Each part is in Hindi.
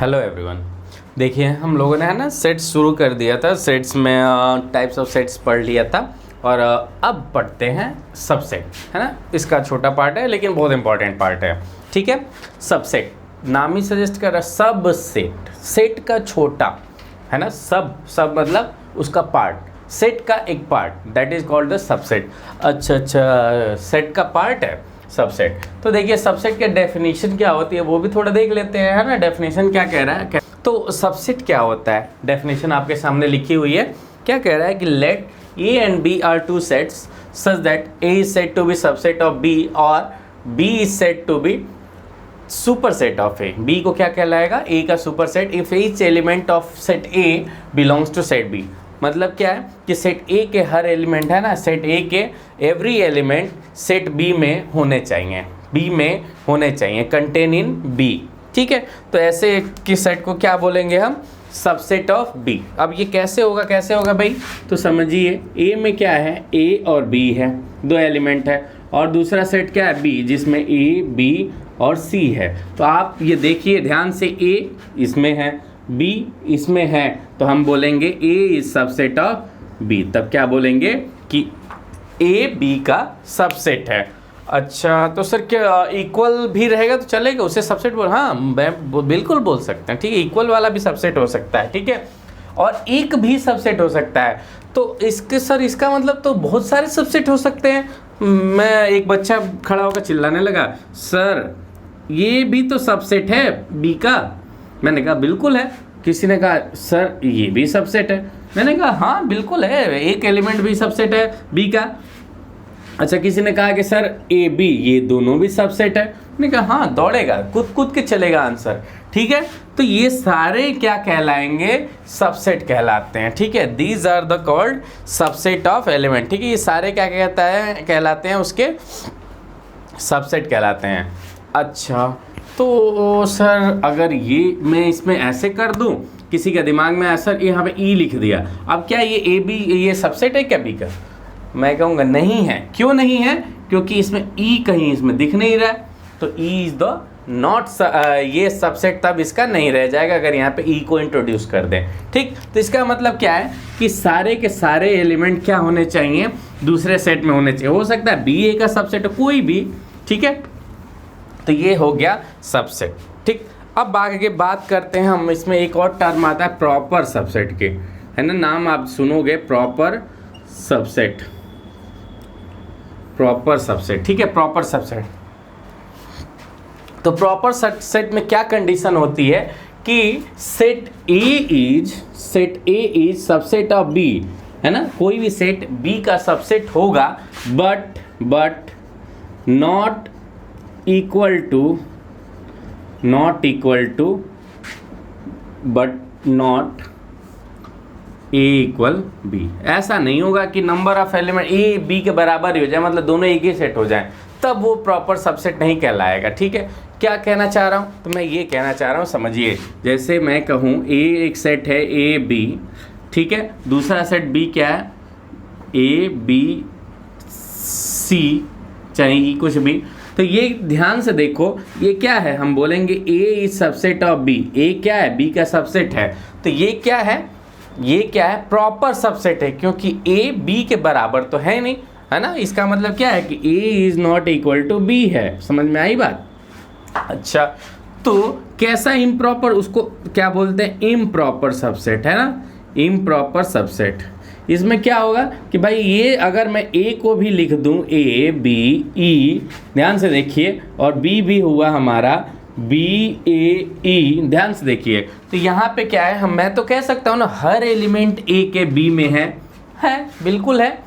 Hello everyone. देखिए हम लोगों ने है ना सेट्स शुरू कर दिया था, सेट्स में टाइप्स ऑफ सेट्स पढ़ लिया था और अब पढ़ते हैं सबसेट, है ना। इसका छोटा पार्ट है लेकिन बहुत इंपॉर्टेंट पार्ट है, ठीक है। सबसेट नाम ही सजेस्ट कर रहा है, सब सेट, सेट का छोटा, है ना। सब मतलब उसका पार्ट, सेट का एक part, that is called the subset. अच्छा, सेट का पार्ट है सबसेट। तो देखिए सबसेट के डेफिनेशन क्या होती है वो भी थोड़ा देख लेते हैं, है ना। डेफिनेशन क्या कह रहा है, तो सबसेट क्या होता है, डेफिनेशन आपके सामने लिखी हुई है। क्या कह रहा है कि let A and B are two sets such that A is said to be subset of B और B is said to be super set of A. B को क्या कहलाएगा, ए का super set if each element of set A belongs to set B. मतलब क्या है कि सेट ए के हर एलिमेंट, है ना, सेट ए के एवरी एलिमेंट सेट बी में होने चाहिए, बी में होने चाहिए, कंटेन इन बी, ठीक है। तो ऐसे की सेट को क्या बोलेंगे हम, सबसेट ऑफ बी। अब ये कैसे होगा भाई, तो समझिए ए में क्या है, ए और बी है, दो एलिमेंट है, और दूसरा सेट क्या है, बी, जिसमें ए बी और सी है। तो आप ये देखिए ध्यान से, ए इसमें है, बी इसमें है, तो हम बोलेंगे ए इज सबसेट ऑफ बी। तब क्या बोलेंगे कि ए बी का सबसेट है। अच्छा, तो सर क्या इक्वल भी रहेगा तो चलेगा, उसे सबसेट बोल, हाँ बिल्कुल बोल सकते हैं, ठीक है। इक्वल वाला भी सबसेट हो सकता है, ठीक है, और एक भी सबसेट हो सकता है। तो इसके सर इसका मतलब तो बहुत सारे सबसेट हो सकते हैं। मैं एक बच्चा खड़ा होकर चिल्लाने लगा, सर ये भी तो सबसेट है बी का। मैंने कहा बिल्कुल है। किसी ने कहा सर ये भी सबसेट है। मैंने कहा हाँ बिल्कुल है, एक एलिमेंट भी सबसेट है बी का। अच्छा, किसी ने कहा कि सर ए बी ये दोनों भी सबसेट है। मैंने कहा हाँ, दौड़ेगा, कूद के चलेगा आंसर, ठीक है। तो ये सारे क्या कहलाएंगे, सबसेट कहलाते हैं, ठीक है। These are the called subset of element, ठीक है। ये सारे क्या कहलाते हैं, उसके सबसेट कहलाते हैं। अच्छा, तो सर अगर ये मैं इसमें ऐसे कर दूं, किसी के दिमाग में ऐसा यहाँ पे ई लिख दिया, अब क्या ये ए बी ये सबसेट है क्या बी का? मैं कहूँगा नहीं है। क्यों नहीं है? क्योंकि इसमें ई कहीं इसमें दिख नहीं रहा है, तो ई इज द नॉट, ये सबसेट तब इसका नहीं रह जाएगा अगर यहाँ पे ई को इंट्रोड्यूस कर दें, ठीक। तो इसका मतलब क्या है कि सारे के सारे एलिमेंट क्या होने चाहिए, दूसरे सेट में होने चाहिए। हो सकता है बी ए का सबसेट कोई भी, ठीक है। तो ये हो गया सबसेट, ठीक। अब आगे बात करते हैं हम, इसमें एक और टर्म आता है प्रॉपर सबसेट के, है ना। नाम आप सुनोगे, प्रॉपर सबसेट, प्रॉपर सबसेट, ठीक है, प्रॉपर सबसेट। तो प्रॉपर सबसेट में क्या कंडीशन होती है कि set A is subset of B, है ना। कोई भी सेट बी का सबसेट होगा, but not equal to but not A equal B. ऐसा नहीं होगा कि number of element A B के बराबर ही हो जाए, मतलब दोनों एक ही सेट हो जाए, तब वो प्रॉपर सबसेट नहीं कहलाएगा, ठीक है। क्या कहना चाह रहा हूँ, तो मैं ये कहना चाह रहा हूँ, समझिए। जैसे मैं कहूँ ए एक सेट है ए बी, ठीक है, दूसरा सेट बी क्या है, ए बी सी, चाहे कुछ भी। तो ये ध्यान से देखो, ये क्या है, हम बोलेंगे ए इज सबसेट ऑफ बी। ए क्या है, बी का सबसेट है। तो ये क्या है, प्रॉपर सबसेट है, क्योंकि ए बी के बराबर तो है नहीं, है ना। इसका मतलब क्या है कि A is not equal to B है। समझ में आई बात? अच्छा, तो कैसा इम्प्रॉपर, उसको क्या बोलते हैं, इम्प्रॉपर सबसेट, है ना, इम्प्रॉपर सबसेट। इसमें क्या होगा कि भाई ये अगर मैं ए को भी लिख दूं, ए बी ई, ध्यान से देखिए, और बी भी हुआ हमारा बी ए ई, ध्यान से देखिए। तो यहाँ पे क्या है, मैं तो कह सकता हूँ ना, हर एलिमेंट ए के बी में है, बिल्कुल है,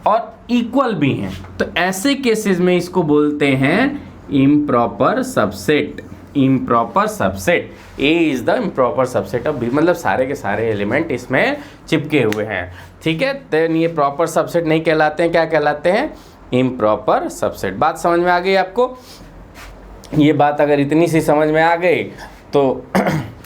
और इक्वल भी हैं। तो ऐसे केसेस में इसको बोलते हैं improper subset, improper subset. A is the improper subset of B, मतलब सारे के सारे एलिमेंट इसमें चिपके हुए हैं, ठीक है। देन ये प्रॉपर सबसेट नहीं कहलाते हैं, क्या कहलाते हैं, इम्प्रॉपर सबसेट। बात समझ में आ गई आपको? ये बात अगर इतनी सी समझ में आ गई तो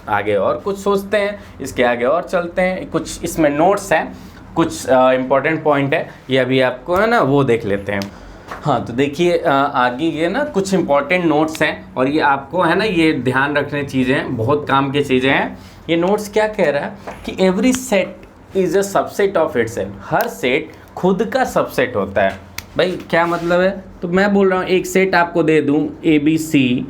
आगे और कुछ सोचते हैं, इसके आगे और चलते हैं। कुछ इसमें नोट्स हैं, कुछ इंपॉर्टेंट पॉइंट है, ये अभी आपको है ना वो देख लेते हैं। हाँ तो देखिए आगे ये ना कुछ इंपॉर्टेंट नोट्स हैं और ये आपको है ना ये ध्यान रखने चीज़ें हैं, बहुत काम की चीज़ें हैं। ये नोट्स क्या कह रहा है कि every set is a subset of itself, her set खुद का सबसेट होता है। भाई क्या मतलब है, तो मैं बोल रहा हूँ एक सेट आपको दे दूँ ABC,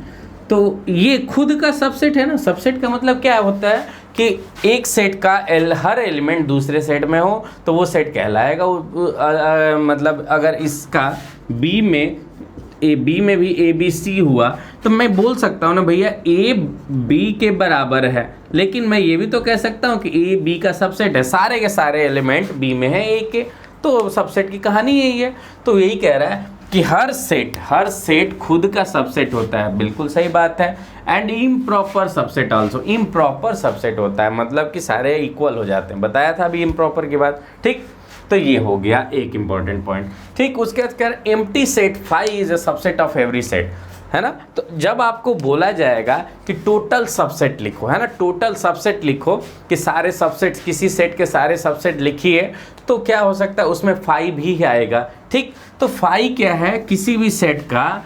तो ये खुद का सबसेट है ना। सबसेट का मतलब क्या होता है कि एक सेट का हर एलिमेंट दूसरे सेट में हो तो वो सेट कहलाएगा। मतलब अगर इसका बी में भी ABC हुआ तो मैं बोल सकता हूँ ना भैया AB के बराबर है, लेकिन मैं ये भी तो कह सकता हूँ कि AB का सबसेट है, सारे के सारे एलिमेंट B में हैं A के, तो सबसेट की कहानी यही है। तो यही कह रहा है कि हर सेट खुद का सबसेट होता है, बिल्कुल सही बात है। And improper subset also, improper subset होता है मतलब कि सारे इक्वल हो जाते हैं, बताया था अभी इम्प्रॉपर की बात, ठीक। तो ये हो गया एक इंपॉर्टेंट पॉइंट, ठीक। उसके बाद क्या, empty set phi is a subset of every set, है ना। तो जब आपको बोला जाएगा कि टोटल सबसेट लिखो, है ना, टोटल सबसेट लिखो कि सारे सबसेट, किसी सेट के सारे सबसेट लिखिए, तो क्या हो सकता है उसमें फाई भी आएगा, ठीक। तो फाई क्या है, किसी भी सेट का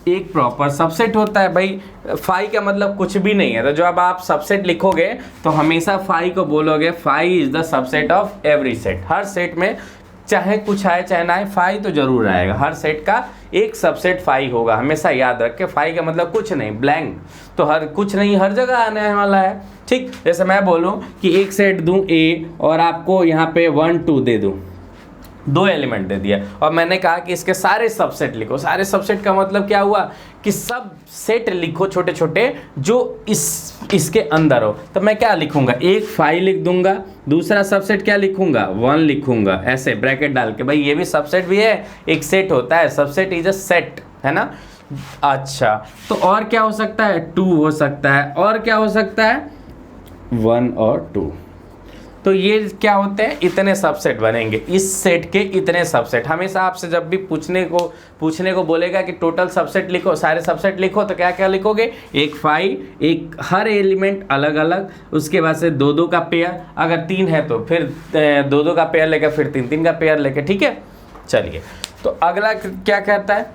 एक प्रॉपर सबसेट होता है। भाई फाई का मतलब कुछ भी नहीं है, तो जब आप सबसेट लिखोगे तो हमेशा फाई को बोलोगे phi is the subset of every set. हर सेट में चाहे कुछ आए चाहे ना आए, फाई तो जरूर आएगा, हर सेट का एक सबसेट फाई होगा, हमेशा याद रख के। फाई का मतलब कुछ नहीं, ब्लैंक, तो हर कुछ नहीं हर जगह आने वाला है, ठीक। जैसे मैं बोलूं कि एक सेट दूं A और आपको यहाँ पे 1 2 दे दूं, 2 एलिमेंट दे दिया और मैंने कहा कि इसके सारे सबसेट लिखो। सारे सबसेट का मतलब क्या हुआ कि सब सेट लिखो छोटे छोटे जो इसके अंदर हो। तो मैं क्या लिखूंगा, एक फाई लिख दूंगा, दूसरा सबसेट क्या लिखूंगा 1 लिखूंगा, ऐसे ब्रैकेट डाल के। भाई ये भी सबसेट भी है, एक सेट होता है, सबसेट इज अ सेट, है ना। अच्छा तो और क्या हो सकता है, 2 हो सकता है, और क्या हो सकता है 1 और 2। तो ये क्या होते हैं, इतने सबसेट बनेंगे, इस सेट के इतने सबसेट। हमेशा आपसे जब भी पूछने को बोलेगा कि टोटल सबसेट लिखो, सारे सबसेट लिखो, तो क्या क्या लिखोगे, एक फाई, एक हर एलिमेंट अलग अलग, उसके बाद से 2 2 का पेयर, अगर 3 है तो फिर 2 2 का पेयर लेकर, फिर 3 3 का पेयर लेकर, ठीक है। चलिए तो अगला क्या कहता है,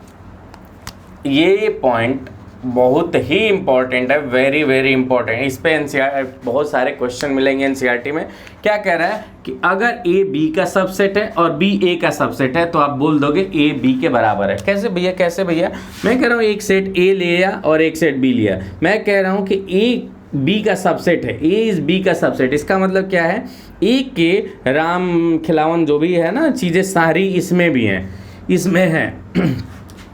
ये पॉइंट बहुत ही इंपॉर्टेंट है, वेरी वेरी इंपॉर्टेंट। इस पे एनसीईआरटी बहुत सारे क्वेश्चन मिलेंगे एनसीईआरटी में। क्या कह रहा है कि अगर A B का सबसेट है और B A का सबसेट है तो आप बोल दोगे A B के बराबर है। कैसे भैया, कैसे भैया, मैं कह रहा हूँ एक सेट A लिया और एक सेट B लिया, मैं कह रहा हूँ कि A B का सबसेट है, A इज B का सबसेट। इसका मतलब क्या है, A के राम खिलावन जो भी है ना चीज़ें सारी इसमें भी हैं, इसमें है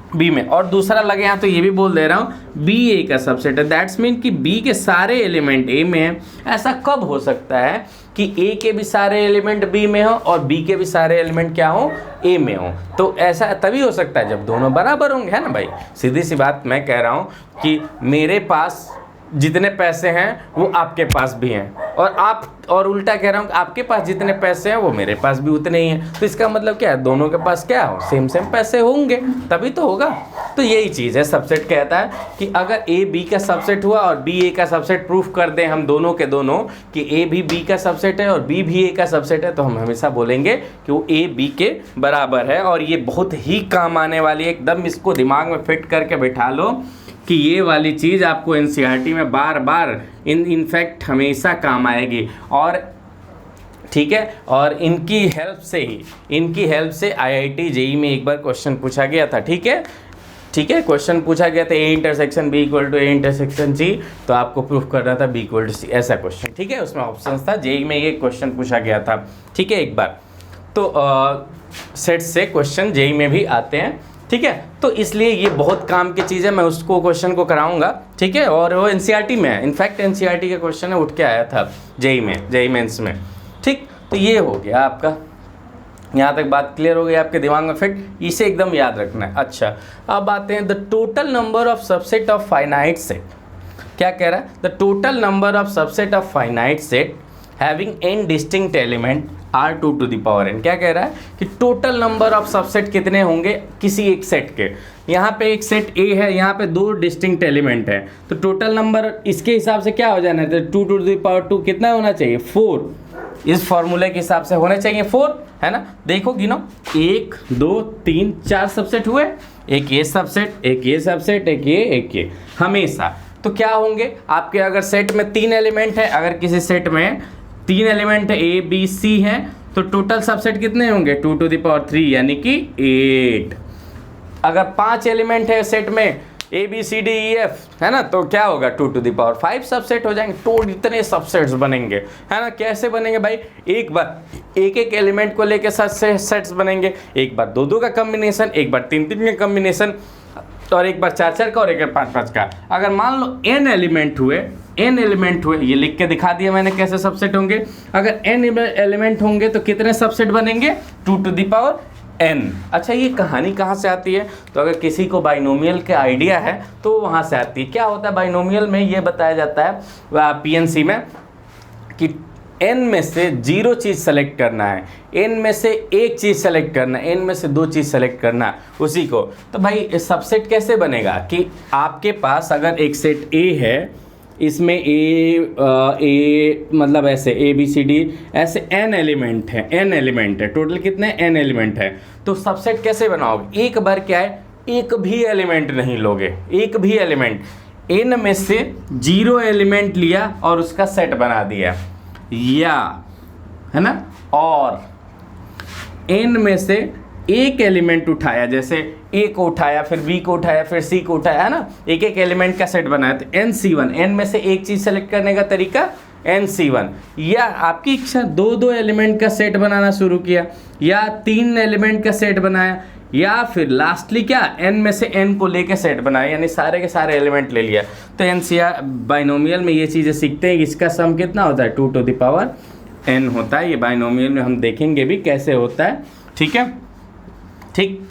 B में, और दूसरा लगे यहाँ तो ये भी बोल दे रहा हूँ B A का सबसेट है। दैट्स मीन कि B के सारे एलिमेंट A में हैं। ऐसा कब हो सकता है कि A के भी सारे एलिमेंट B में हो और B के भी सारे एलिमेंट क्या हो, A में हो। तो ऐसा तभी हो सकता है जब दोनों बराबर होंगे, है ना भाई। सीधी सी बात मैं कह रहा हूँ कि मेरे पास जितने पैसे हैं वो आपके पास भी हैं, और उल्टा कह रहा हूँ कि आपके पास जितने पैसे हैं वो मेरे पास भी उतने ही हैं। तो इसका मतलब क्या है, दोनों के पास क्या हो, सेम सेम पैसे होंगे तभी तो होगा। तो यही चीज़ है, सबसेट कहता है कि अगर A B का सबसेट हुआ और B A का सबसेट प्रूफ कर दें हम दोनों के दोनों कि A भी B का सबसेट है और B भी A का सबसेट है, तो हम हमेशा बोलेंगे कि वो A B के बराबर है। और ये बहुत ही काम आने वाली है, एकदम इसको दिमाग में फिट करके बैठा लो कि ये वाली चीज़ आपको एनसीईआरटी में बार बार इनफैक्ट हमेशा काम आएगी। और ठीक है, और इनकी हेल्प से IIT JEE में एक बार क्वेश्चन पूछा गया था, ठीक है, क्वेश्चन पूछा गया था A intersection B equal to A intersection C, तो आपको प्रूफ करना था B इक्वल टू C, ऐसा क्वेश्चन, ठीक है। उसमें ऑप्शन था, JEE में ये क्वेश्चन पूछा गया था, ठीक है, एक बार। तो सेट से क्वेश्चन JEE में भी आते हैं, ठीक है। तो इसलिए ये बहुत काम की चीज़ है, मैं उसको क्वेश्चन को कराऊंगा, ठीक है। और वो एनसीईआरटी में है, इनफैक्ट एनसीईआरटी का क्वेश्चन है, उठ के आया था JEE मेंस में, ठीक। तो ये हो गया आपका, यहाँ तक बात क्लियर हो गई आपके दिमाग में फिट, इसे एकदम याद रखना है। अच्छा अब आते हैं the total number of subset of finite set. क्या कह रहा है, the total number of subset of finite set having n distinct element are 2 to the power n। क्या कह रहा है कि टोटल नंबर ऑफ सबसेट कितने होंगे किसी एक सेट के। यहाँ पे एक सेट A है, यहाँ पे 2 डिस्टिंक्ट एलिमेंट है, तो टोटल नंबर इसके हिसाब से क्या हो जाना है, 2 टू द पावर 2 कितना होना चाहिए, 4। इस फॉर्मूले के हिसाब से होने चाहिए 4, है ना। देखो गिनो, 1 2 3 4 सबसेट हुए, एक ये सबसेट, एक ये सबसेट, एक ये हमेशा। तो क्या होंगे आपके, अगर सेट में 3 एलिमेंट है, अगर किसी सेट में 3 एलिमेंट है A B C हैं, तो टोटल सबसेट कितने होंगे 2 to the power 3 यानी कि 8। अगर 5 एलिमेंट है सेट में A B C D E F, है ना, तो क्या होगा 2 to the power 5 सबसेट हो जाएंगे। तो इतने सबसेट्स बनेंगे, है ना। कैसे बनेंगे भाई, एक बार एक एक एलिमेंट को लेके सेट्स बनेंगे, एक बार 2 का कॉम्बिनेशन, एक बार 3 का कॉम्बिनेशन, और एक बार 4 का और एक बार 5 का। अगर मान लो n एलिमेंट हुए, ये लिख के दिखा दिया मैंने कैसे सबसेट होंगे। अगर n एलिमेंट होंगे तो कितने सबसेट बनेंगे 2 to the power n। अच्छा, ये कहानी कहाँ से आती है, तो अगर किसी को बाइनोमियल के आइडिया है तो वहाँ से आती है। क्या होता है बाइनोमियल में, ये बताया जाता है PNC में कि n में से 0 चीज़ सेलेक्ट करना है, n में से 1 चीज़ सेलेक्ट करना है, n में से 2 चीज़ सेलेक्ट करना है उसी को। तो भाई सबसेट कैसे बनेगा कि आपके पास अगर एक सेट A है, इसमें A मतलब ऐसे A B C D ऐसे n एलिमेंट है, टोटल कितने n एलिमेंट है। तो सबसेट कैसे बनाओगे, एक बार क्या है, एक भी एलिमेंट नहीं लोगे, एक भी एलिमेंट, n में से 0 एलिमेंट लिया और उसका सेट बना दिया, या है ना, और n में से एक एलिमेंट उठाया, जैसे A को उठाया, फिर B को उठाया, फिर C को उठाया, है ना, एक एक एलिमेंट का सेट बनाया। तो NC1, n में से एक चीज़ सेलेक्ट करने का तरीका NC1। या आपकी इच्छा 2 एलिमेंट का सेट बनाना शुरू किया, या 3 एलिमेंट का सेट बनाया, या फिर लास्टली क्या n में से n को लेके सेट बनाया, यानी सारे के सारे एलिमेंट ले लिया। तो NCR बाइनोमियल में ये चीज़ें सीखते हैं। इसका सम कितना होता है 2 to the power n होता है। ये बाइनोमियल में हम देखेंगे भी कैसे होता है, ठीक है, ठीक।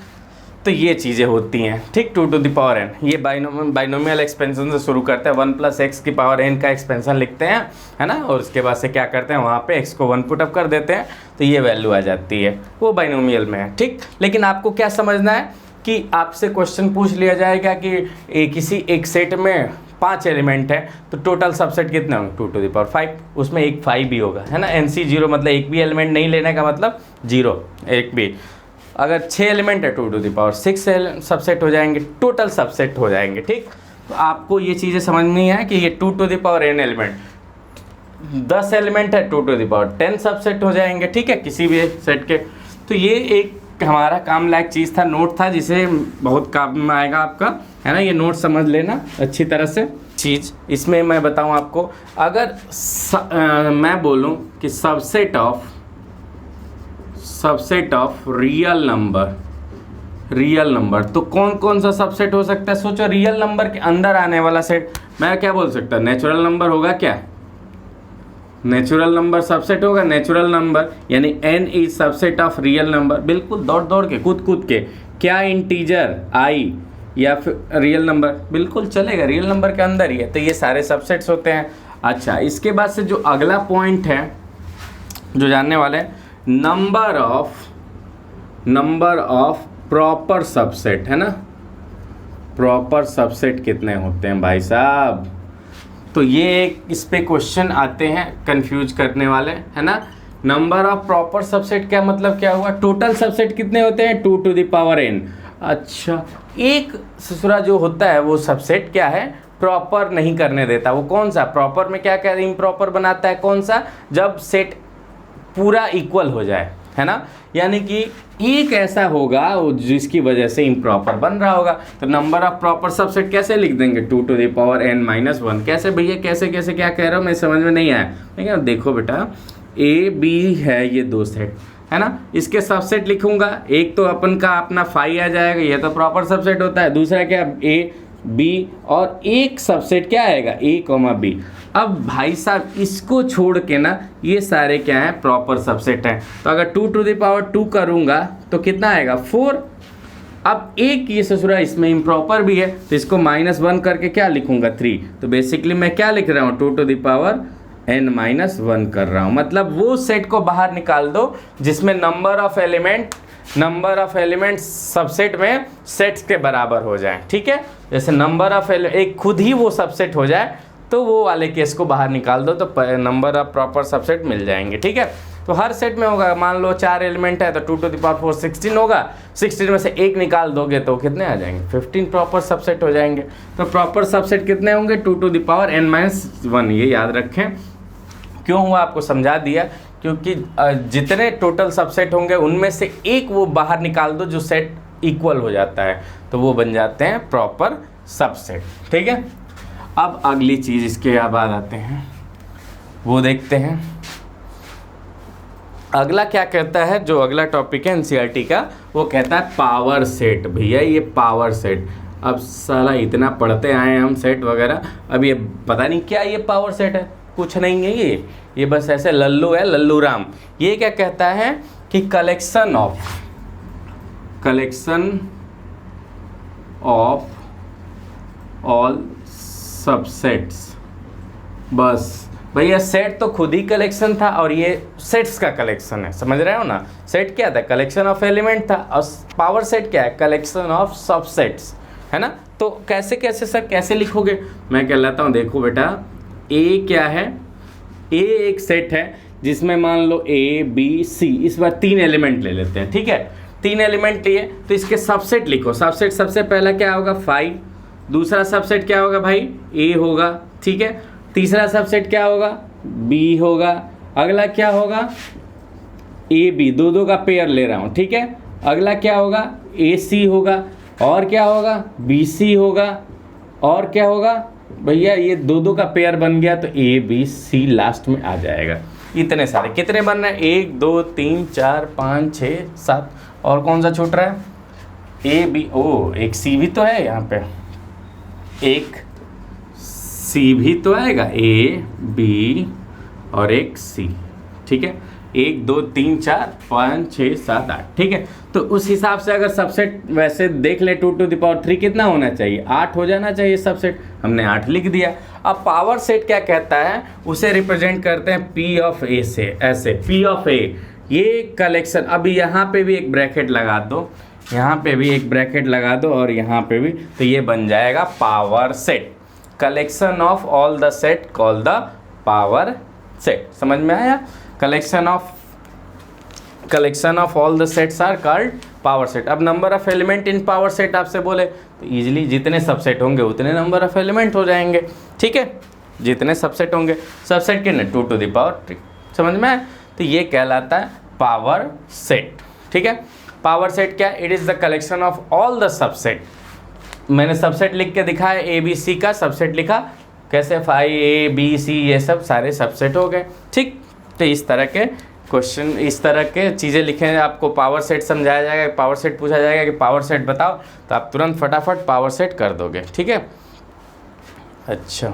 तो ये चीज़ें होती हैं, ठीक, 2 to the power n। ये बाइनोमियल एक्सपेंशन से शुरू करते हैं, 1 + x की पावर n का एक्सपेंशन लिखते हैं, है ना, और उसके बाद से क्या करते हैं, वहाँ पे x को 1 पुट अप कर देते हैं, तो ये वैल्यू आ जाती है, वो बाइनोमियल में है, ठीक। लेकिन आपको क्या समझना है कि आपसे क्वेश्चन पूछ लिया जाएगा कि किसी एक सेट में 5 एलिमेंट है, तो टोटल सबसेट कितने होंगे 2 to the power 5, उसमें एक 5 भी होगा, है ना। NC0 मतलब एक भी एलिमेंट नहीं लेने का मतलब 0, एक भी। अगर 6 एलिमेंट है 2 to the power 6 सबसेट हो जाएंगे, टोटल सबसेट हो जाएंगे, ठीक। तो आपको ये चीज़ें समझ में है कि ये 2 to the power n element, 10 element है 2 to the power 10 सबसेट हो जाएंगे, ठीक है, किसी भी सेट के। तो ये एक हमारा काम लायक चीज़ था, नोट था, जिसे बहुत काम में आएगा आपका, है ना। ये नोट समझ लेना अच्छी तरह से। चीज़ इसमें मैं बताऊँ आपको, अगर मैं बोलूँ कि सबसेट ऑफ रियल नंबर, तो कौन कौन सा सबसेट हो सकता है। सोचो, रियल नंबर के अंदर आने वाला सेट मैं क्या बोल सकता, नेचुरल नंबर होगा, क्या नेचुरल नंबर सबसेट होगा, नेचुरल नंबर यानी n is subset of real number. बिल्कुल दौड़ के कूद के, क्या इंटीजर i या फिर रियल नंबर, बिल्कुल चलेगा, रियल नंबर के अंदर ही है, तो ये सारे सबसेट्स होते हैं। अच्छा, इसके बाद से जो अगला पॉइंट है जो जानने वाले हैं, नंबर ऑफ प्रॉपर सबसेट, है ना। प्रॉपर सबसेट कितने होते हैं भाई साहब, तो ये इस पे क्वेश्चन आते हैं कंफ्यूज करने वाले, है ना। नंबर ऑफ प्रॉपर सबसेट क्या मतलब क्या हुआ, टोटल सबसेट कितने होते हैं 2 to the power n। अच्छा, एक ससुरा जो होता है वो सबसेट क्या है, प्रॉपर नहीं करने देता। वो कौन सा, प्रॉपर में क्या कह इम्प्रॉपर बनाता है, कौन सा, जब सेट पूरा इक्वल हो जाए, है ना, यानी कि एक ऐसा होगा जिसकी वजह से इम्प्रॉपर बन रहा होगा। तो नंबर ऑफ प्रॉपर सबसेट कैसे लिख देंगे 2 to the power n - 1। कैसे भैया, कैसे क्या कह रहा हूँ मैं, समझ में नहीं आया। ठीक है, देखो बेटा, A B है ये 2 सेट, है ना, इसके सबसेट लिखूंगा, एक तो अपन का अपना फाई आ जाएगा, ये तो प्रॉपर सबसेट होता है, दूसरा क्या A B, और एक सबसेट क्या आएगा A, B। अब भाई साहब इसको छोड़ के ना ये सारे क्या हैं, प्रॉपर सबसेट हैं। तो अगर 2 to the power 2 करूँगा तो कितना आएगा 4। अब एक ये ससुरा इसमें इम्प्रॉपर भी है, तो इसको -1 करके क्या लिखूंगा 3। तो बेसिकली मैं क्या लिख रहा हूँ 2 to the power n - 1 कर रहा हूँ। मतलब वो सेट को बाहर निकाल दो जिसमें नंबर ऑफ एलिमेंट सबसेट में सेट्स के बराबर हो जाए, ठीक है। जैसे नंबर ऑफ एक खुद ही वो सबसेट हो जाए, तो वो वाले केस को बाहर निकाल दो तो नंबर ऑफ प्रॉपर सबसेट मिल जाएंगे। ठीक है, तो हर सेट में होगा, मान लो 4 एलिमेंट है तो 2 to the power 4 16 होगा, 16 में से एक निकाल दोगे तो कितने आ जाएंगे, 15 प्रॉपर सबसेट हो जाएंगे। तो प्रॉपर सबसेट कितने होंगे, 2 to the power n-1, ये याद रखें। क्यों हुआ आपको समझा दिया, क्योंकि जितने टोटल सबसेट होंगे उनमें से एक वो बाहर निकाल दो जो सेट इक्वल हो जाता है, तो वो बन जाते हैं प्रॉपर सबसेट। ठीक है, अब अगली चीज़ इसके बाद आते हैं, वो देखते हैं अगला क्या कहता है। जो अगला टॉपिक है एनसीईआरटी का, वो कहता है पावर सेट। भैया ये पावर सेट, अब साला इतना पढ़ते आए हैं हम सेट वगैरह, अब ये पता नहीं क्या ये पावर सेट है, कुछ नहीं है ये बस ऐसे लल्लू है, लल्लू राम। ये क्या कहता है कि कलेक्शन ऑफ ऑल सबसेट्स। बस भैया सेट तो खुद ही कलेक्शन था और ये सेट्स का कलेक्शन है, समझ रहे हो ना। सेट क्या था, कलेक्शन ऑफ एलिमेंट था, और पावर सेट क्या है, कलेक्शन ऑफ सबसेट्स, है ना। तो कैसे कैसे सर कैसे लिखोगे, मैं कहलाता हूँ, देखो बेटा ए क्या है, ए एक सेट है जिसमें मान लो ए बी सी, इस बार 3 एलिमेंट ले लेते हैं। ठीक है, 3 एलिमेंट लिए तो इसके सबसेट लिखो। सबसेट सबसे पहला क्या होगा 5, दूसरा सबसेट क्या होगा भाई ए होगा। ठीक है, तीसरा सबसेट क्या होगा बी होगा, अगला क्या होगा ए बी, दो का पेयर ले रहा हूँ। ठीक है, अगला क्या होगा ए सी होगा, और क्या होगा बी सी होगा, और क्या होगा भैया ये दो का पेयर बन गया तो ए बी सी लास्ट में आ जाएगा। इतने सारे कितने बन रहे हैं, 1 2 3 4 5 6 7, और कौन सा छूट रहा है ए बी, ओ एक सी भी तो है यहाँ पे, एक सी भी तो आएगा, ए बी और एक सी। ठीक है, 1 2 3 4 5 6 7 8। ठीक है, तो उस हिसाब से अगर सबसेट वैसे देख ले 2 to the power 3 कितना होना चाहिए, 8 हो जाना चाहिए सबसेट, हमने 8 लिख दिया। अब पावर सेट क्या कहता है, उसे रिप्रेजेंट करते हैं पी ऑफ ए से, ऐसे पी ऑफ ए, ये कलेक्शन। अभी यहाँ पे भी एक ब्रैकेट लगा दो, यहाँ पे भी एक ब्रैकेट लगा दो, और यहाँ पे भी, तो ये बन जाएगा power set. Collection of all the set call the power set. समझ में आया, collection of all the sets are called power set. अब number of element in power set आपसे बोले तो इजीली जितने सबसेट होंगे उतने नंबर ऑफ एलिमेंट हो जाएंगे। ठीक है, जितने सबसेट होंगे, सबसेट कितने 2 to the power 3। समझ में आया, तो ये कहलाता है पावर सेट। ठीक है, पावर सेट क्या, it is the collection of all the subset. मैंने सबसेट लिख के दिखाया, ए बी सी का सबसेट लिखा, कैसे 5 ए बी सी ये सब सारे सबसेट हो गए। ठीक, तो इस तरह के क्वेश्चन, इस तरह के चीज़ें लिखें, आपको पावर सेट समझाया जाएगा, पावर सेट पूछा जाएगा कि पावर सेट बताओ, तो आप तुरंत फटाफट पावर सेट कर दोगे। ठीक है, अच्छा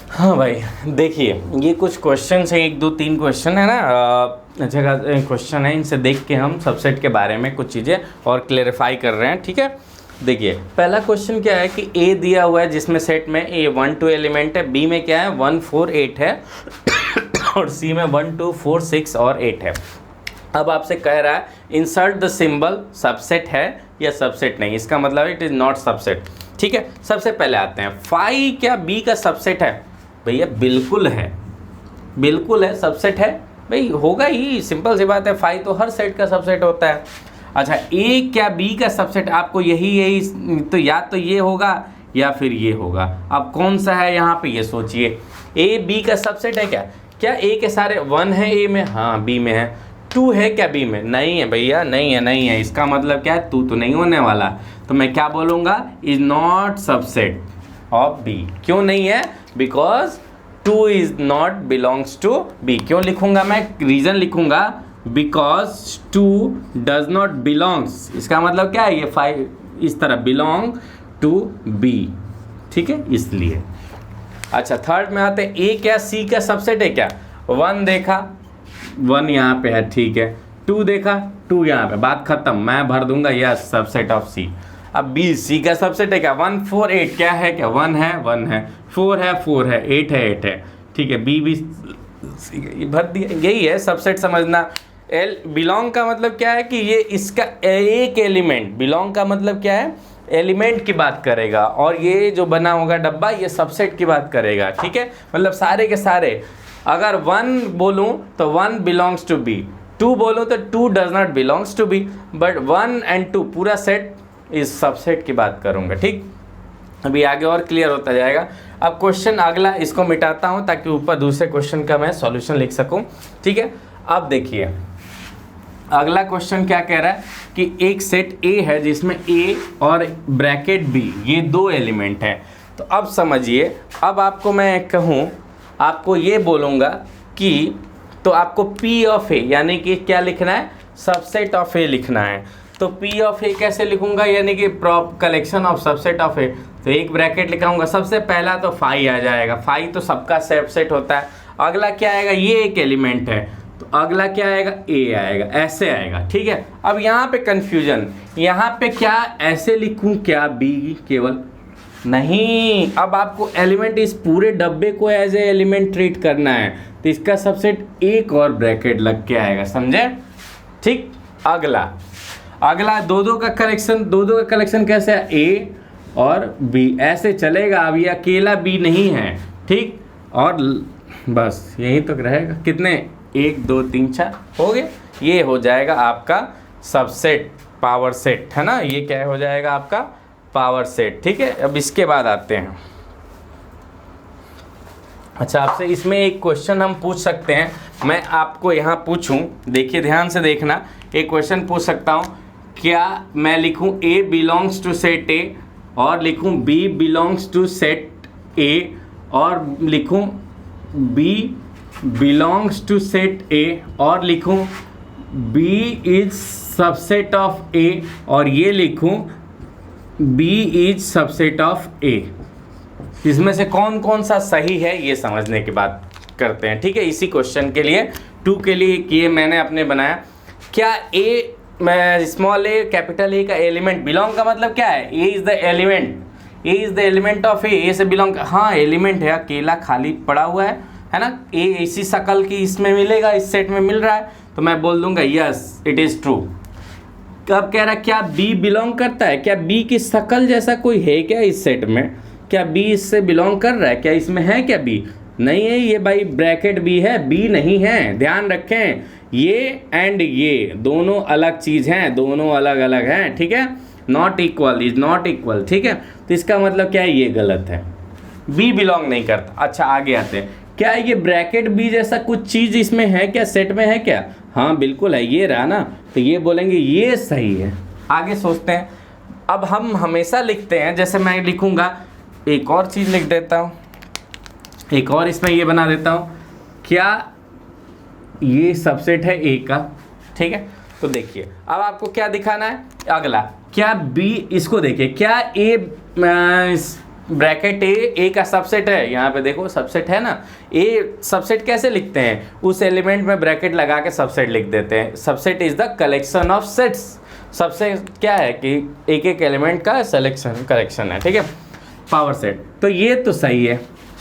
हाँ भाई, देखिए ये कुछ क्वेश्चन है, 1 2 3 क्वेश्चन है ना, अच्छा क्वेश्चन है, इनसे देख के हम सबसेट के बारे में कुछ चीज़ें और क्लेरिफाई कर रहे हैं। ठीक है, देखिए पहला क्वेश्चन क्या है कि ए दिया हुआ है जिसमें सेट में ए 1 2 एलिमेंट है, बी में क्या है 1 4 8 है और सी में 1 2 4 6 और 8 है। अब आपसे कह रहा है इंसर्ट द सिंबल, सबसेट है या सबसेट नहीं, इसका मतलब इट इज़ नॉट सबसेट। ठीक है, सबसे पहले आते हैं 5 क्या बी का सबसेट है, भैया बिल्कुल है, बिल्कुल है, सबसेट है भाई, होगा ही, सिंपल सी बात है, 5 तो हर सेट का सबसेट होता है। अच्छा ए क्या बी का सबसेट, आपको यही तो या तो ये होगा या फिर ये होगा, अब कौन सा है यहाँ पे ये सोचिए। ए बी का सबसेट है क्या, क्या ए के सारे 1 है ए में, हाँ बी में है, 2 है क्या बी में, नहीं है भैया, नहीं है, इसका मतलब क्या है 2 तो नहीं होने वाला, तो मैं क्या बोलूँगा is not subset of B. क्यों नहीं है, because 2 is not belongs to B. क्यों लिखूंगा मैं, रीज़न लिखूंगा, बिकॉज 2 डज नॉट बिलोंग्स, इसका मतलब क्या है ये 5 इस तरह बिलोंग टू बी। ठीक है, इसलिए। अच्छा थर्ड में आते हैं, ए क्या सी का सबसेट है क्या, 1 देखा 1 यहाँ पे है, ठीक है, 2 देखा 2 यहाँ पे, बात खत्म, मैं भर दूंगा यस सबसेट ऑफ सी। अब बी सी का सबसेट है क्या, 1 4 8 क्या है, क्या 1 है 1 है, 4 है 4 है, 8 है 8 है। ठीक है, बी भी भर दिया, यही है सबसेट समझना। एल बिलोंग का मतलब क्या है कि ये इसका एक एलिमेंट, बिलोंग का मतलब क्या है एलिमेंट की बात करेगा, और ये जो बना होगा डब्बा ये सबसेट की बात करेगा, ठीक है। मतलब सारे के सारे, अगर 1 बोलूँ तो 1 बिलोंग्स टू बी, 2 बोलूँ तो 2 does not belongs to B, but 1 and 2 पूरा सेट इस सबसेट की बात करूँगा, ठीक। अभी आगे और क्लियर होता जाएगा। अब क्वेश्चन अगला, इसको मिटाता हूँ ताकि ऊपर दूसरे क्वेश्चन का मैं सॉल्यूशन लिख सकूँ, ठीक है। अब देखिए अगला क्वेश्चन क्या कह रहा है कि एक सेट ए है जिसमें ए और ब्रैकेट बी ये 2 एलिमेंट हैं। तो अब समझिए, अब आपको मैं कहूँ, आपको ये बोलूँगा कि तो आपको पी ऑफ ए यानी कि क्या लिखना है, सबसेट ऑफ ए लिखना है। तो पी ऑफ ए कैसे लिखूंगा, यानी कि collection of subset of A. तो एक ब्रैकेट लिखाऊंगा, सबसे पहला तो फाई आ जाएगा, फाई तो सबका सबसेट होता है। अगला क्या आएगा, ये एक एलिमेंट है तो अगला क्या आएगा, ए आएगा, ऐसे आएगा, ठीक है। अब यहाँ पे कंफ्यूजन, यहाँ पे क्या ऐसे लिखूँ क्या बी केवल, नहीं, अब आपको एलिमेंट इस पूरे डब्बे को एज ए एलिमेंट ट्रीट करना है, तो इसका सबसेट एक और ब्रैकेट लग के आएगा, समझे, ठीक। अगला दो का कलेक्शन कैसे है, ए और बी ऐसे चलेगा। अब ये अकेला बी नहीं है, ठीक, और बस यही तो रहेगा। कितने, 1 2 3 4 हो गए, ये हो जाएगा आपका सबसेट, पावर सेट, है ना, ये क्या हो जाएगा आपका पावर सेट, ठीक है। अब इसके बाद आते हैं, अच्छा आपसे इसमें एक क्वेश्चन हम पूछ सकते हैं, मैं आपको यहाँ पूछूं, देखिए ध्यान से देखना, एक क्वेश्चन पूछ सकता हूँ, क्या मैं लिखूँ A belongs to set A और लिखूँ B belongs to set A और लिखूँ B belongs to set A और लिखूँ B is subset of A और ये लिखूँ B is subset of A. इसमें से कौन कौन सा सही है ये समझने की बात करते हैं, ठीक है। इसी क्वेश्चन के लिए 2 के लिए ये मैंने अपने बनाया, क्या ए स्मॉल ए कैपिटल ए का एलिमेंट बिलोंग का मतलब क्या है, A is the element, A is the element of A से बिलोंग, हाँ एलिमेंट है, अकेला खाली पड़ा हुआ है ना, ए इसी शकल की इसमें मिलेगा, इस सेट में मिल रहा है, तो मैं बोल दूंगा यस इट इज ट्रू। अब कह रहा क्या बी बिलोंग करता है, क्या बी की शकल जैसा कोई है क्या इस सेट में, क्या बी इससे बिलोंग कर रहा है, क्या इसमें है क्या बी, नहीं है, ये भाई ब्रैकेट बी है, बी नहीं है, ध्यान रखें, ये एंड ये दोनों अलग चीज़ हैं, दोनों अलग अलग हैं, ठीक है, not equal, is not equal, ठीक है। तो इसका मतलब क्या है, ये गलत है, बी बिलोंग नहीं करता। अच्छा आगे आते हैं, क्या ये ब्रैकेट बी जैसा कुछ चीज़ इसमें है क्या, सेट में है क्या, हाँ बिल्कुल है, ये रहा ना, तो ये बोलेंगे ये सही है। आगे सोचते हैं, अब हम हमेशा लिखते हैं, जैसे मैं लिखूंगा, एक और चीज़ लिख देता हूँ, एक और इसमें ये बना देता हूँ, क्या ये सबसेट है ए का, ठीक है। तो देखिए अब आपको क्या दिखाना है, अगला क्या बी, इसको देखिए, क्या ए ब्रैकेट ए का सबसेट है, यहाँ पे देखो सबसेट है ना, ए सबसेट कैसे लिखते हैं, उस एलिमेंट में ब्रैकेट लगा के सबसेट लिख देते हैं। Subset is the collection of sets, subset क्या है कि एक एक एलिमेंट का कलेक्शन है, ठीक है, पावर सेट। तो ये तो सही है,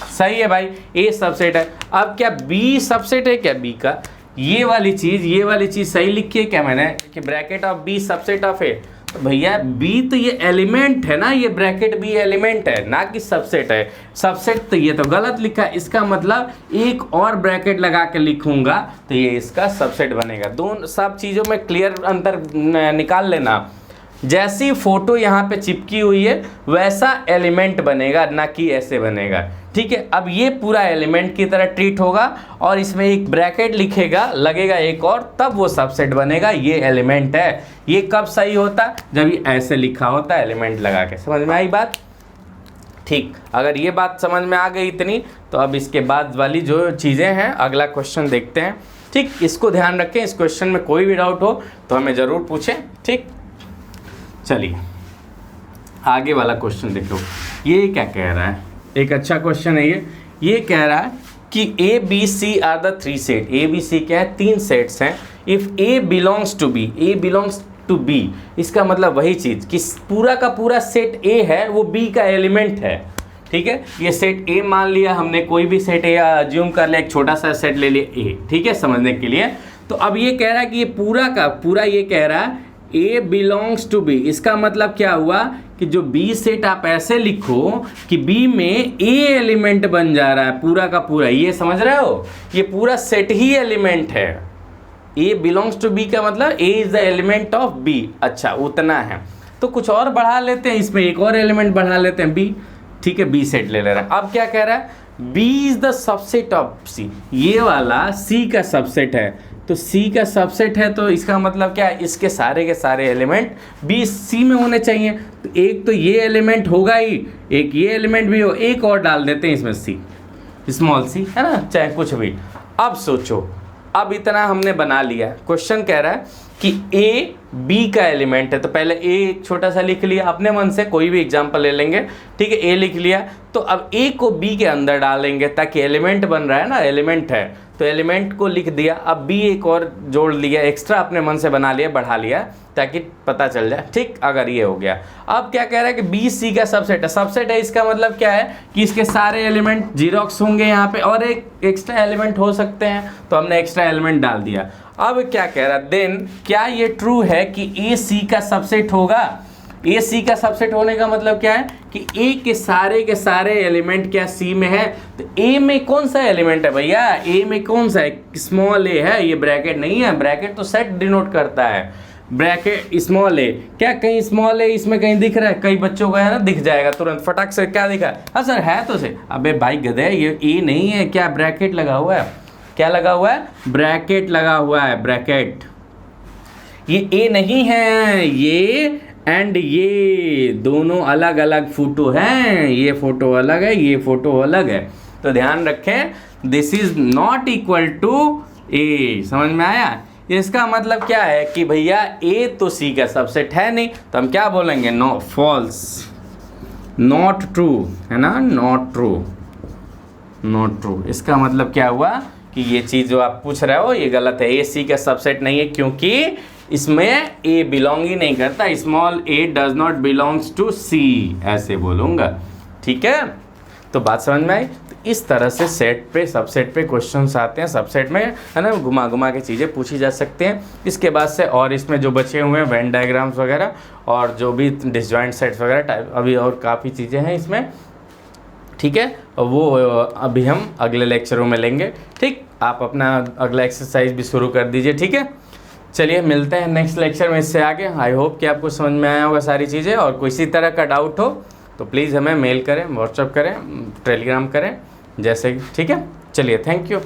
सही है भाई, ए सबसेट है। अब क्या बी सबसेट है क्या बी का, ये वाली चीज़ सही लिखी है क्या मैंने, कि bracket of B subset of A, तो भैया बी तो ये एलिमेंट है ना, ये ब्रैकेट बी एलिमेंट है ना कि सबसेट है, सबसेट तो ये तो गलत लिखा है, इसका मतलब एक और ब्रैकेट लगा के लिखूंगा तो ये इसका सबसेट बनेगा। दोनों सब चीज़ों में क्लियर अंतर निकाल लेना, जैसी फोटो यहाँ पे चिपकी हुई है वैसा एलिमेंट बनेगा, ना कि ऐसे बनेगा, ठीक है। अब ये पूरा एलिमेंट की तरह ट्रीट होगा और इसमें एक ब्रैकेट लिखेगा, लगेगा एक और, तब वो सबसेट बनेगा, ये एलिमेंट है। ये कब सही होता, जब ये ऐसे लिखा होता एलिमेंट लगा के। समझ में आई बात, ठीक। अगर ये बात समझ में आ गई इतनी, तो अब इसके बाद वाली जो चीज़ें हैं अगला क्वेश्चन देखते हैं, ठीक। इसको ध्यान रखें, इस क्वेश्चन में कोई भी डाउट हो तो हमें ज़रूर पूछें, ठीक। चलिए आगे वाला क्वेश्चन देखो, ये क्या कह रहा है, एक अच्छा क्वेश्चन है ये कह रहा है कि A B C are the 3 set, A B C क्या है, 3 सेट्स हैं। If A belongs to B, A belongs to B, इसका मतलब वही चीज़ कि पूरा का पूरा सेट ए है, वो बी का एलिमेंट है, ठीक है। ये सेट ए मान लिया हमने, कोई भी सेट ए अज्यूम कर लिया, एक छोटा सा सेट ले लिया ए, ठीक है, समझने के लिए। तो अब ये कह रहा है कि ये पूरा का पूरा, ये कह रहा है A बिलोंग्स टू B, इसका मतलब क्या हुआ कि जो B सेट आप ऐसे लिखो कि B में A एलिमेंट बन जा रहा है पूरा का पूरा, ये समझ रहे हो, ये पूरा सेट ही एलिमेंट है। A बिलोंग्स टू B का मतलब A is the element of B। अच्छा उतना है, तो कुछ और बढ़ा लेते हैं, इसमें एक और एलिमेंट बढ़ा लेते हैं B, ठीक है, B सेट ले ले रहा है। अब क्या कह रहा है, B is the subset of C, ये वाला C का सबसेट है, तो C का सबसेट है तो इसका मतलब क्या है, इसके सारे के सारे एलिमेंट B C में होने चाहिए। तो एक तो ये एलिमेंट होगा ही, एक ये एलिमेंट भी हो, एक और डाल देते हैं इसमें C, स्मॉल c, है ना, चाहे कुछ भी। अब सोचो, अब इतना हमने बना लिया, क्वेश्चन कह रहा है कि A B का एलिमेंट है, तो पहले A एक छोटा सा लिख लिया अपने मन से, कोई भी एग्जांपल ले लेंगे, ठीक है, A लिख लिया, तो अब A को B के अंदर डालेंगे ताकि एलिमेंट बन रहा है ना, एलिमेंट है तो एलिमेंट को लिख दिया, अब B एक और जोड़ लिया, एक्स्ट्रा अपने मन से बना लिया, बढ़ा लिया ताकि पता चल जाए, ठीक। अगर ये हो गया, अब क्या कह रहा है कि B C का सबसेट है, सबसेट है इसका मतलब क्या है कि इसके सारे एलिमेंट जीरोक्स होंगे यहाँ पे और एक एक्स्ट्रा एलिमेंट हो सकते हैं, तो हमने एक्स्ट्रा एलिमेंट डाल दिया। अब क्या कह रहा है, देन क्या ये ट्रू है कि A C का सबसेट होगा। A C का सबसेट होने का मतलब क्या है कि A के सारे एलिमेंट क्या C में है, तो A में कौन सा एलिमेंट है भैया, A में कौन सा है, स्मॉल a है, ये ब्रैकेट नहीं है, ब्रैकेट तो सेट डिनोट करता है, ब्रैकेट स्मॉल a, क्या कहीं स्मॉल a इसमें कहीं दिख रहा है, कई बच्चों का है ना, दिख जाएगा तुरंत फटाक से, क्या दिखा, हाँ सर है तो से, अबे भाई गधे ये A नहीं है, क्या ब्रैकेट लगा हुआ है, क्या लगा हुआ है, ब्रैकेट लगा हुआ है, ब्रैकेट, ये A नहीं है, ये एंड ये दोनों अलग अलग फोटो हैं, ये फोटो अलग है, ये फोटो अलग है, तो ध्यान रखें, this is not equal to A, समझ में आया। इसका मतलब क्या है कि भैया A तो C का सबसेट है नहीं, तो हम क्या बोलेंगे, नो, फॉल्स, नॉट ट्रू, है ना, नॉट ट्रू, नॉट ट्रू। इसका मतलब क्या हुआ कि ये चीज़ जो आप पूछ रहे हो ये गलत है, A C का सबसेट नहीं है क्योंकि इसमें A बिलोंग ही नहीं करता, small a does not belongs to C, ऐसे बोलूँगा, ठीक है। तो बात समझ में आई। तो इस तरह से सेट पे सबसेट पे क्वेश्चंस आते हैं, सबसेट में, है ना, घुमा घुमा के चीज़ें पूछी जा सकती हैं। इसके बाद से और इसमें जो बचे हुए हैं वेन डायग्राम्स वगैरह और जो भी डिसजॉइंट सेट्स वगैरह टाइप, अभी और काफ़ी चीज़ें हैं इसमें, ठीक है, वो अभी हम अगले लेक्चरों में लेंगे, ठीक। आप अपना अगला एक्सरसाइज भी शुरू कर दीजिए, ठीक है। चलिए मिलते हैं नेक्स्ट लेक्चर में इससे आगे। आई होप कि आपको समझ में आया होगा सारी चीज़ें, और कोई इसी तरह का डाउट हो तो प्लीज़ हमें मेल करें, व्हाट्सएप करें, टेलीग्राम करें, जैसे, ठीक है। चलिए, थैंक यू।